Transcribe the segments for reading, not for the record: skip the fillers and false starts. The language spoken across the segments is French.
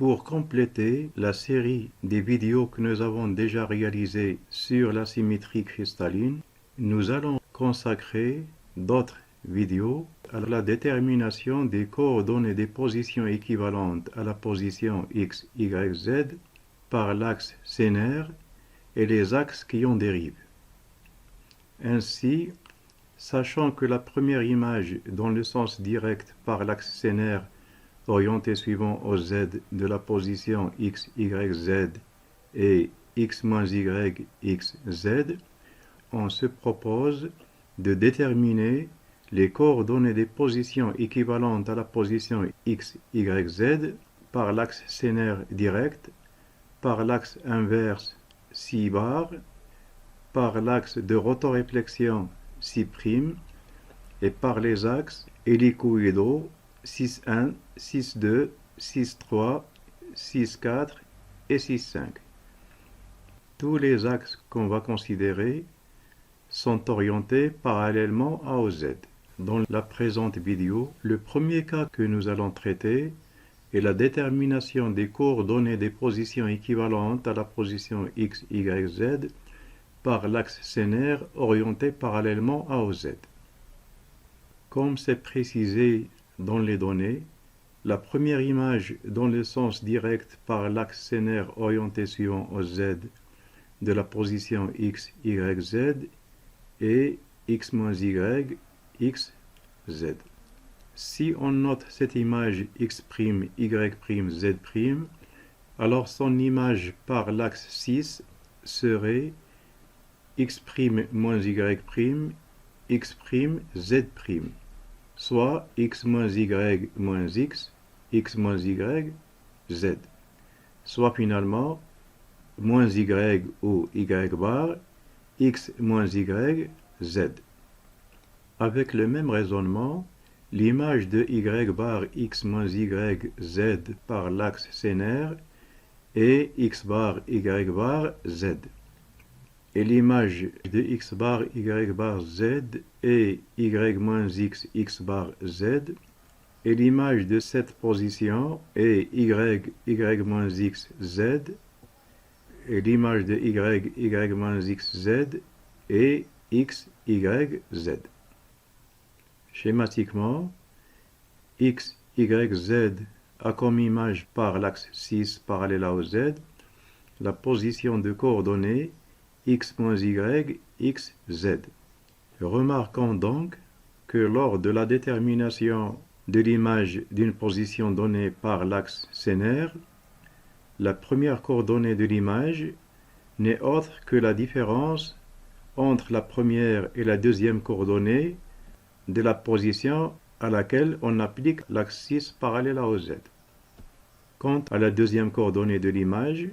Pour compléter la série des vidéos que nous avons déjà réalisées sur la symétrie cristalline, nous allons consacrer d'autres vidéos à la détermination des coordonnées des positions équivalentes à la position x, y, z par l'axe sénaire et les axes qui en dérivent. Ainsi, sachant que la première image dans le sens direct par l'axe sénaire orienté suivant au z de la position x, y, z et x moins y, x, z, on se propose de déterminer les coordonnées des positions équivalentes à la position x, y, z par l'axe sénaire direct, par l'axe inverse psi bar, par l'axe de rotoréflexion psi', et par les axes hélicoïdaux 6,1, 6,2, 6,3, 6,4 et 6,5. Tous les axes qu'on va considérer sont orientés parallèlement à OZ. Dans la présente vidéo, le premier cas que nous allons traiter est la détermination des coordonnées des positions équivalentes à la position x, y, z par l'axe sénaire orienté parallèlement à OZ. Comme c'est précisé dans les données, la première image dans le sens direct par l'axe sénaire orienté suivant au z de la position x, y, z est x moins y, x, z. Si on note cette image x', y', z', alors son image par l'axe 6 serait x' moins y', x', z', soit x moins y moins x moins y, z, soit finalement moins y ou y bar, x moins y, z. Avec le même raisonnement, l'image de y bar x moins y, z par l'axe sénaire est x bar y bar, z. Et l'image de x bar y bar z est y moins x bar z. Et l'image de cette position est y moins x z. Et l'image de y moins x z est x y z. Schématiquement, x, y, z a comme image par l'axe 6 parallèle à z la position de coordonnées x moins y, x, z. Remarquons donc que lors de la détermination de l'image d'une position donnée par l'axe sénaire, la première coordonnée de l'image n'est autre que la différence entre la première et la deuxième coordonnée de la position à laquelle on applique l'axe 6 parallèle à OZ. Quant à la deuxième coordonnée de l'image,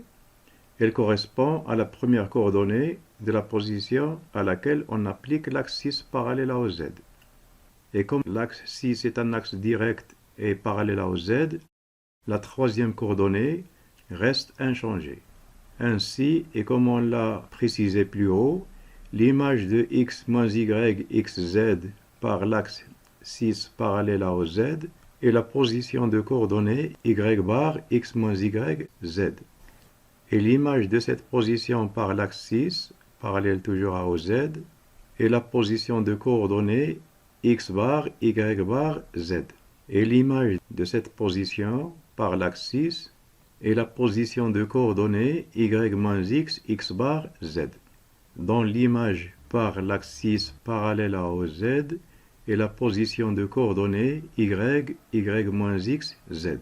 elle correspond à la première coordonnée de la position à laquelle on applique l'axe 6 parallèle à OZ. Et comme l'axe 6 est un axe direct et parallèle à OZ, la troisième coordonnée reste inchangée. Ainsi, et comme on l'a précisé plus haut, l'image de x moins y, x, z par l'axe 6 parallèle à OZ est la position de coordonnées y bar x moins y, z. Et l'image de cette position par l'axe 6, parallèle toujours à OZ, est la position de coordonnées x bar, y bar, z. Et l'image de cette position par l'axe 6 est la position de coordonnées y moins x, x bar, z. Dans l'image par l'axe 6 parallèle à OZ est la position de coordonnées y, y moins x, z.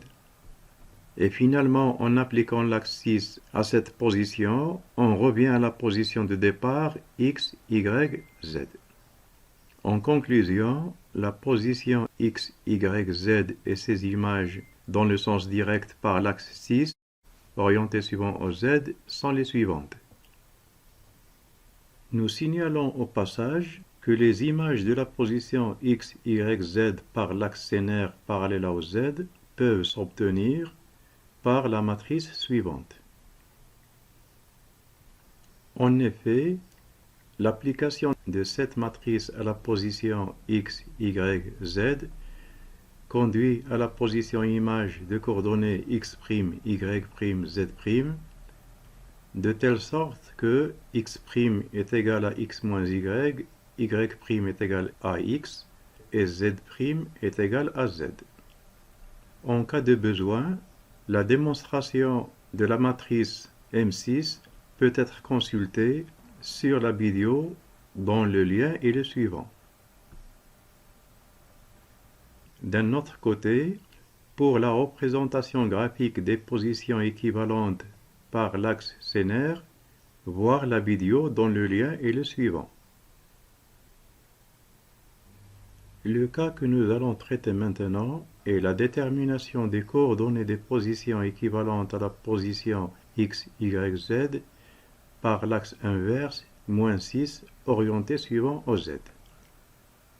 Et finalement, en appliquant l'axe 6 à cette position, on revient à la position de départ x, y, z. En conclusion, la position x, y, z et ses images dans le sens direct par l'axe 6, orientées suivant au z, sont les suivantes. Nous signalons au passage que les images de la position x, y, z par l'axe sénaire parallèle au z peuvent s'obtenir par la matrice suivante. En effet, l'application de cette matrice à la position x, y, z conduit à la position image de coordonnées x', y', z', de telle sorte que x' est égal à x moins y, y' est égal à x, et z' est égal à z. En cas de besoin, la démonstration de la matrice M6 peut être consultée sur la vidéo dont le lien est le suivant. D'un autre côté, pour la représentation graphique des positions équivalentes par l'axe sénaire, voir la vidéo dont le lien est le suivant. Le cas que nous allons traiter maintenant est la détermination des coordonnées des positions équivalentes à la position x, y, z par l'axe inverse, moins 6, orienté suivant au z.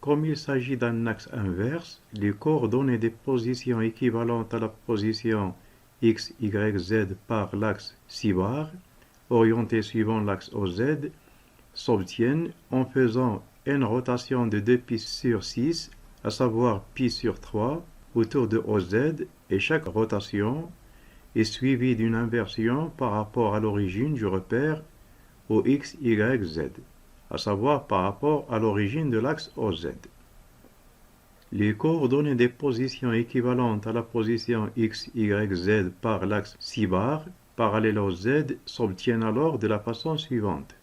Comme il s'agit d'un axe inverse, les coordonnées des positions équivalentes à la position x, y, z par l'axe 6 bar, orienté suivant l'axe OZ, s'obtiennent en faisant une rotation de 2 π sur 6, à savoir π sur 3, autour de OZ, et chaque rotation est suivie d'une inversion par rapport à l'origine du repère au x, y, z, à savoir par rapport à l'origine de l'axe OZ. Les coordonnées des positions équivalentes à la position x, y, z par l'axe 6 bar, parallèle au z, s'obtiennent alors de la façon suivante.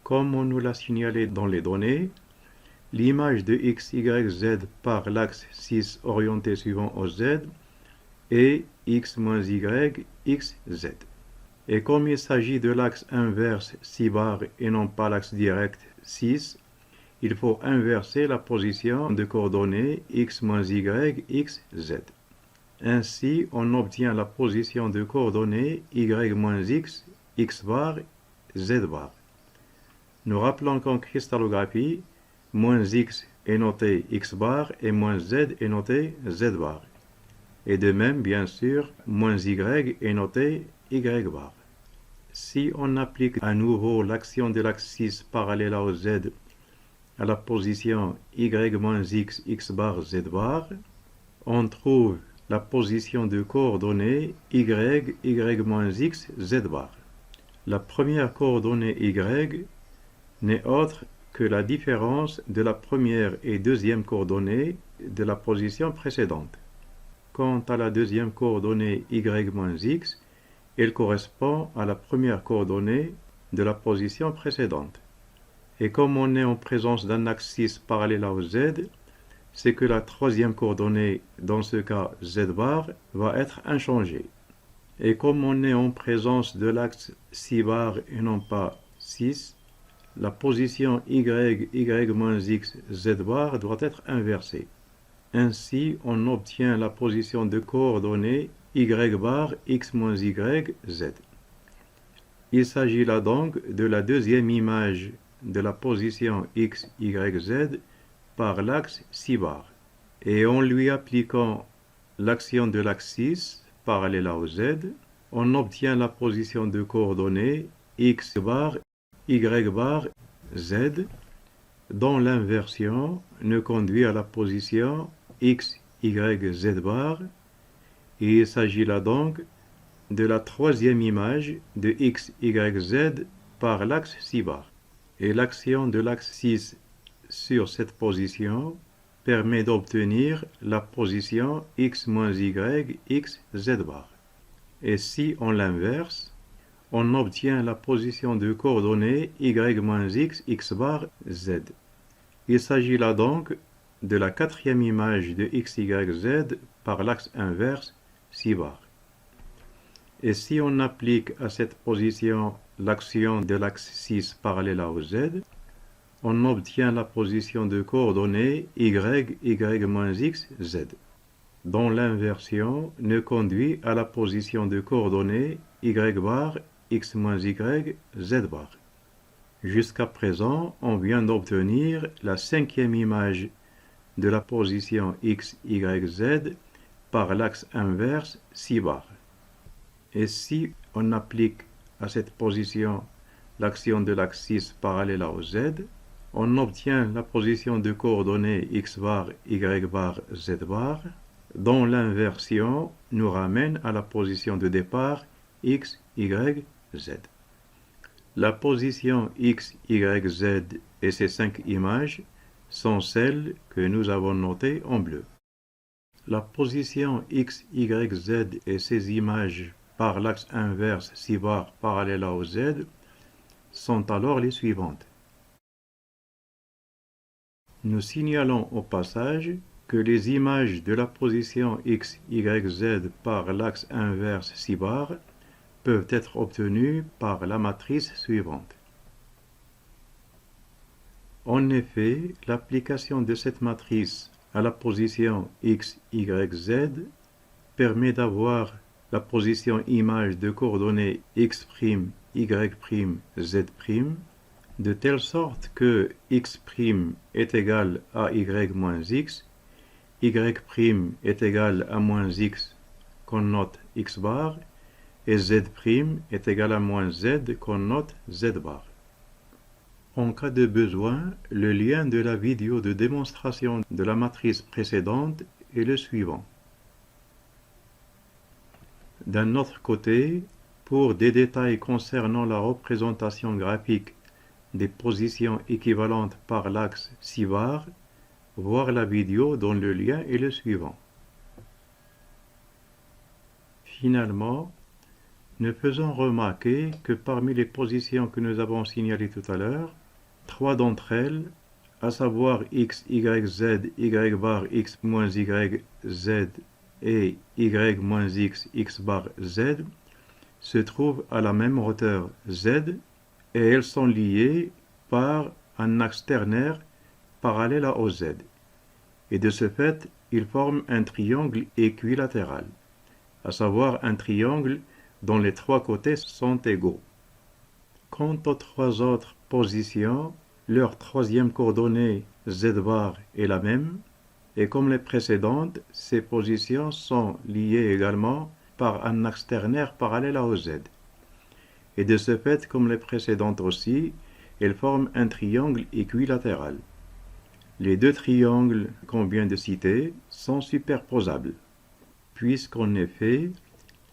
Comme on nous l'a signalé dans les données, l'image de x, y, z par l'axe 6 orienté suivant au z est x moins y, x, z. Et comme il s'agit de l'axe inverse 6 bar et non pas l'axe direct 6, il faut inverser la position de coordonnées x moins y, x, z. Ainsi, on obtient la position de coordonnées y moins x, x bar, z bar. Nous rappelons qu'en cristallographie, moins x est noté x bar et moins z est noté z bar. Et de même, bien sûr, moins y est noté y bar. Si on applique à nouveau l'action de l'axe 6 parallèle au z à la position y moins x, x bar, z bar, on trouve la position de coordonnées y, y moins x, z bar. La première coordonnée y n'est autre que la différence de la première et deuxième coordonnée de la position précédente. Quant à la deuxième coordonnée y moins x, elle correspond à la première coordonnée de la position précédente. Et comme on est en présence d'un axe 6 parallèle au z, c'est que la troisième coordonnée, dans ce cas z bar, va être inchangée. Et comme on est en présence de l'axe 6 bar et non pas 6, la position y, y moins x, z bar doit être inversée. Ainsi, on obtient la position de coordonnées y bar, x moins y, z. Il s'agit là donc de la deuxième image de la position x, y, z par l'axe 6 bar. Et en lui appliquant l'action de l'axe 6 parallèle au z, on obtient la position de coordonnées x bar, y bar, z, dont l'inversion ne conduit à la position x, y, z bar, et il s'agit là donc de la troisième image de x, y, z par l'axe 6 bar. Et l'action de l'axe 6 sur cette position permet d'obtenir la position x moins y, x, z bar. Et si on l'inverse, on obtient la position de coordonnées y moins x, x bar, z. Il s'agit là donc de la quatrième image de x, y, z par l'axe inverse 6 bar. Et si on applique à cette position l'action de l'axe 6 parallèle au z, on obtient la position de coordonnées y, y moins x, z, dont l'inversion ne conduit à la position de coordonnées y bar, x moins y, z bar. Jusqu'à présent, on vient d'obtenir la cinquième image de la position x, y, z par l'axe inverse 6 bar. Et si on applique à cette position l'action de l'axe 6 parallèle au z, on obtient la position de coordonnées x bar, y bar, z bar, dont l'inversion nous ramène à la position de départ x, y, z. La position x, y, z et ces 5 images sont celles que nous avons notées en bleu. La position x, y, z et ces images par l'axe inverse 6 bar parallèle au z sont alors les suivantes. Nous signalons au passage que les images de la position x, y, z par l'axe inverse 6 bar peuvent être obtenues par la matrice suivante. En effet, l'application de cette matrice à la position x, y, z permet d'avoir la position image de coordonnées x', y', z', de telle sorte que x' est égal à y moins x, y' est égal à moins x qu'on note x bar, et z' est égal à moins z qu'on note z bar. En cas de besoin, le lien de la vidéo de démonstration de la matrice précédente est le suivant. D'un autre côté, pour des détails concernant la représentation graphique des positions équivalentes par l'axe 6 bar, voir la vidéo dont le lien est le suivant. Finalement, nous faisons remarquer que parmi les positions que nous avons signalées tout à l'heure, 3 d'entre elles, à savoir x, y, z, y bar, x moins y, z et y moins x, x bar, z, se trouvent à la même hauteur z et elles sont liées par un axe ternaire parallèle à OZ. Et de ce fait, ils forment un triangle équilatéral, à savoir un triangle dont les 3 côtés sont égaux. Quant aux 3 autres positions, leur troisième coordonnée z bar est la même, et comme les précédentes, ces positions sont liées également par un axe ternaire parallèle à OZ. Et de ce fait, comme les précédentes aussi, elles forment un triangle équilatéral. Les 2 triangles qu'on vient de citer sont superposables, puisqu'en effet,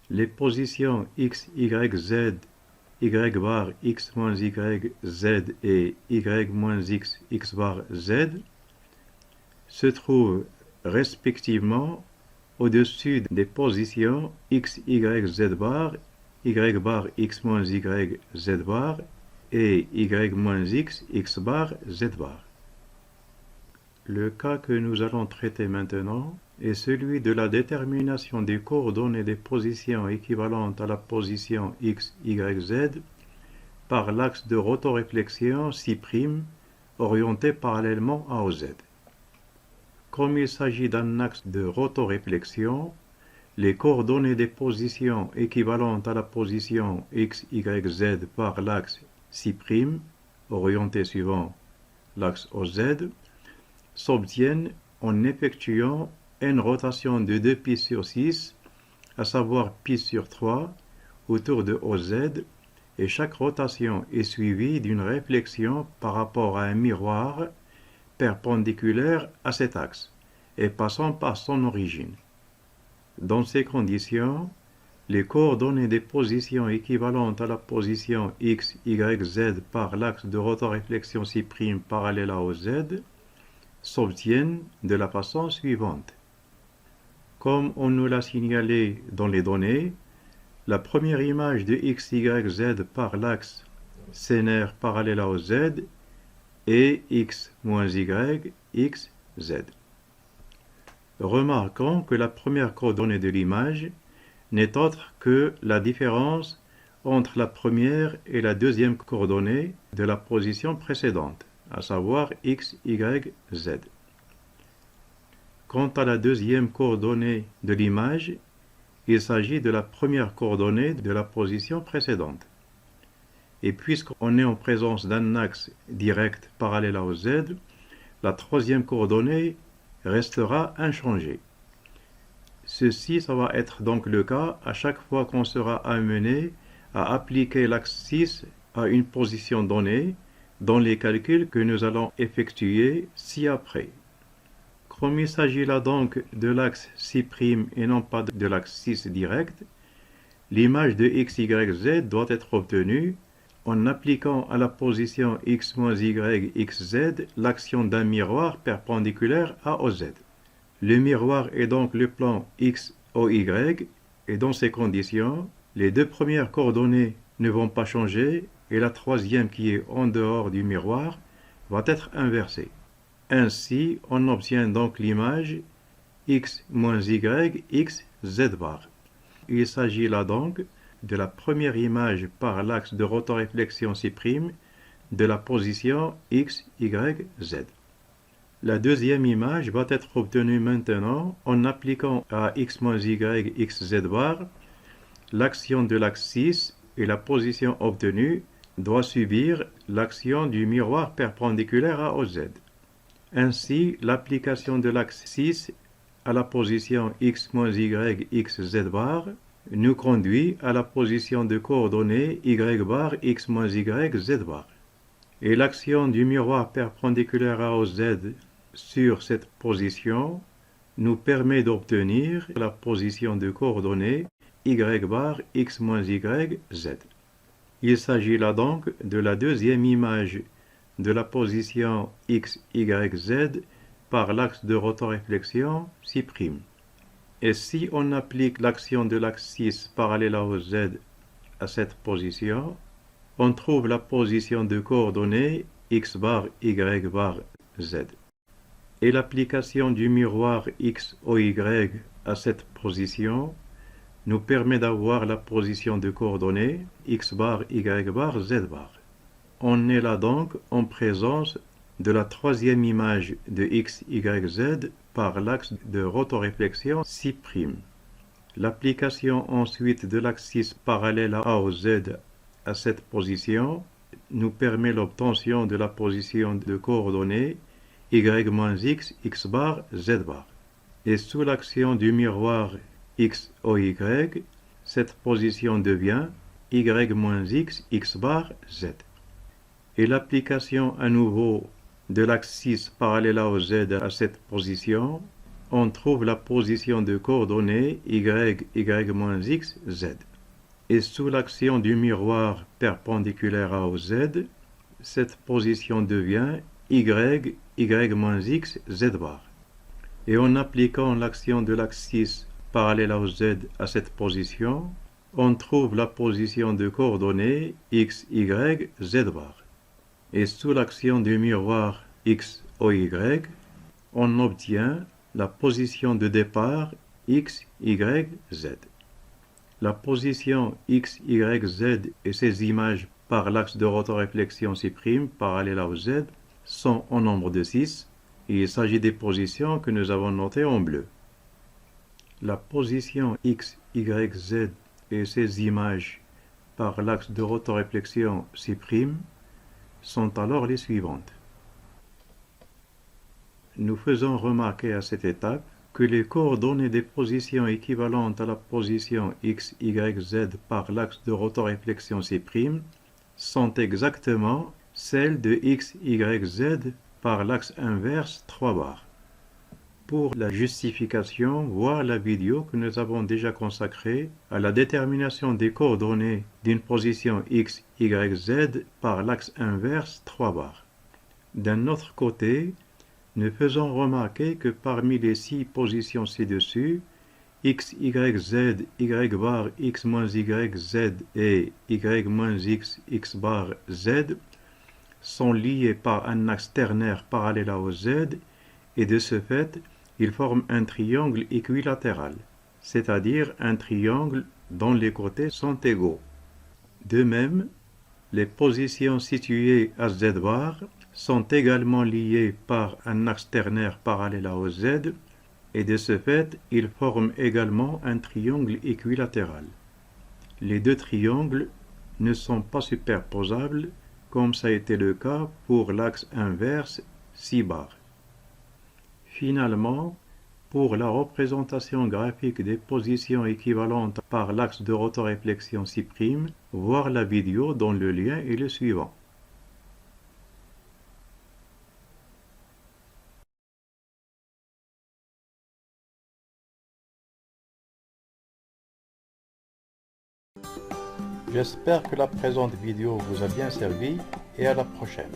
les positions x, y, z, y bar, x moins y, z et y moins x, x bar, z se trouvent respectivement au-dessus des positions x, y, z bar, y bar, x moins y, z bar et y moins x, x bar, z bar. Le cas que nous allons traiter maintenant est celui de la détermination des coordonnées des positions équivalentes à la position x, y, z par l'axe de rotoréflexion ψ' orienté parallèlement à OZ. Comme il s'agit d'un axe de rotoréflexion, les coordonnées des positions équivalentes à la position x, y, z par l'axe ψ' orienté suivant l'axe OZ s'obtiennent en effectuant une rotation de 2π sur 6, à savoir π sur 3, autour de OZ, et chaque rotation est suivie d'une réflexion par rapport à un miroir perpendiculaire à cet axe, et passant par son origine. Dans ces conditions, les coordonnées des positions équivalentes à la position x, y, z par l'axe de rotoréflexion ψ' parallèle à OZ s'obtiennent de la façon suivante. Comme on nous l'a signalé dans les données, la première image de x, y, z par l'axe sénaire parallèle à OZ est x moins y, x, z. Remarquons que la première coordonnée de l'image n'est autre que la différence entre la première et la deuxième coordonnée de la position précédente, à savoir x, y, z. Quant à la deuxième coordonnée de l'image, il s'agit de la première coordonnée de la position précédente. Et puisqu'on est en présence d'un axe direct parallèle à OZ, la troisième coordonnée restera inchangée. Ceci, ça va être donc le cas à chaque fois qu'on sera amené à appliquer l'axe 6 à une position donnée, dans les calculs que nous allons effectuer ci-après. Comme il s'agit là donc de l'axe 6' et non pas de l'axe 6 direct, l'image de x, y, z doit être obtenue en appliquant à la position x moins y, x, z l'action d'un miroir perpendiculaire à OZ. Le miroir est donc le plan x, OY, et dans ces conditions, les deux premières coordonnées ne vont pas changer et la troisième qui est en dehors du miroir va être inversée. Ainsi, on obtient donc l'image x moins y, x, z bar. Il s'agit là donc de la première image par l'axe de rotoréflexion C' de la position x, y, z. La deuxième image va être obtenue maintenant en appliquant à x moins y, x, z bar l'action de l'axe 6 et la position obtenue doit subir l'action du miroir perpendiculaire à OZ. Ainsi, l'application de l'axe 6 à la position x moins y, x, z bar nous conduit à la position de coordonnées y bar, x moins y, z bar. Et l'action du miroir perpendiculaire à OZ sur cette position nous permet d'obtenir la position de coordonnées y bar, x moins y, z. Il s'agit là donc de la deuxième image de la position x, y, z par l'axe de rotoréflexion C'. Et si on applique l'action de l'axe 6 parallèle à OZ à cette position, on trouve la position de coordonnées x bar, y bar, z. Et l'application du miroir x, oy à cette position nous permet d'avoir la position de coordonnées x bar, y bar, z bar. On est là donc en présence de la troisième image de x, y, z par l'axe de rotoréflexion C'. L'application ensuite de l'axe 6 parallèle à OZ à cette position nous permet l'obtention de la position de coordonnées y moins x, x bar, z bar. Et sous l'action du miroir x, oy, cette position devient y moins x, x bar, z. Et l'application à nouveau de l'axe 6 parallèle à OZ à cette position, on trouve la position de coordonnées y, y moins x, z. Et sous l'action du miroir perpendiculaire à OZ, cette position devient y, y moins x, z bar. Et en appliquant l'action de l'axe 6 parallèle à OZ à cette position, on trouve la position de coordonnées x, y, z bar. Et sous l'action du miroir x, oy, on obtient la position de départ x, y, z. La position x, y, z et ses images par l'axe de rotoréflexion C' parallèle à OZ sont en nombre de 6 et il s'agit des positions que nous avons notées en bleu. La position x, y, z et ses images par l'axe de rotoréflexion C' sont alors les suivantes. Nous faisons remarquer à cette étape que les coordonnées des positions équivalentes à la position x, y, z par l'axe de rotoréflexion C' sont exactement celles de x, y, z par l'axe inverse 3 bar. Pour la justification, voir la vidéo que nous avons déjà consacrée à la détermination des coordonnées d'une position x, y, z par l'axe inverse 3 bar. D'un autre côté, nous faisons remarquer que parmi les 6 positions ci-dessus, x, y, z, y bar, x moins y, z et y moins x, x bar, z sont liés par un axe ternaire parallèle à OZ et de ce fait, ils forment un triangle équilatéral, c'est-à-dire un triangle dont les côtés sont égaux. De même, les positions situées à z bar sont également liées par un axe ternaire parallèle à OZ et de ce fait, ils forment également un triangle équilatéral. Les deux triangles ne sont pas superposables comme ça a été le cas pour l'axe inverse 6 bar. Finalement, pour la représentation graphique des positions équivalentes par l'axe de rotoréflexion C', voir la vidéo dont le lien est le suivant. J'espère que la présente vidéo vous a bien servi et à la prochaine.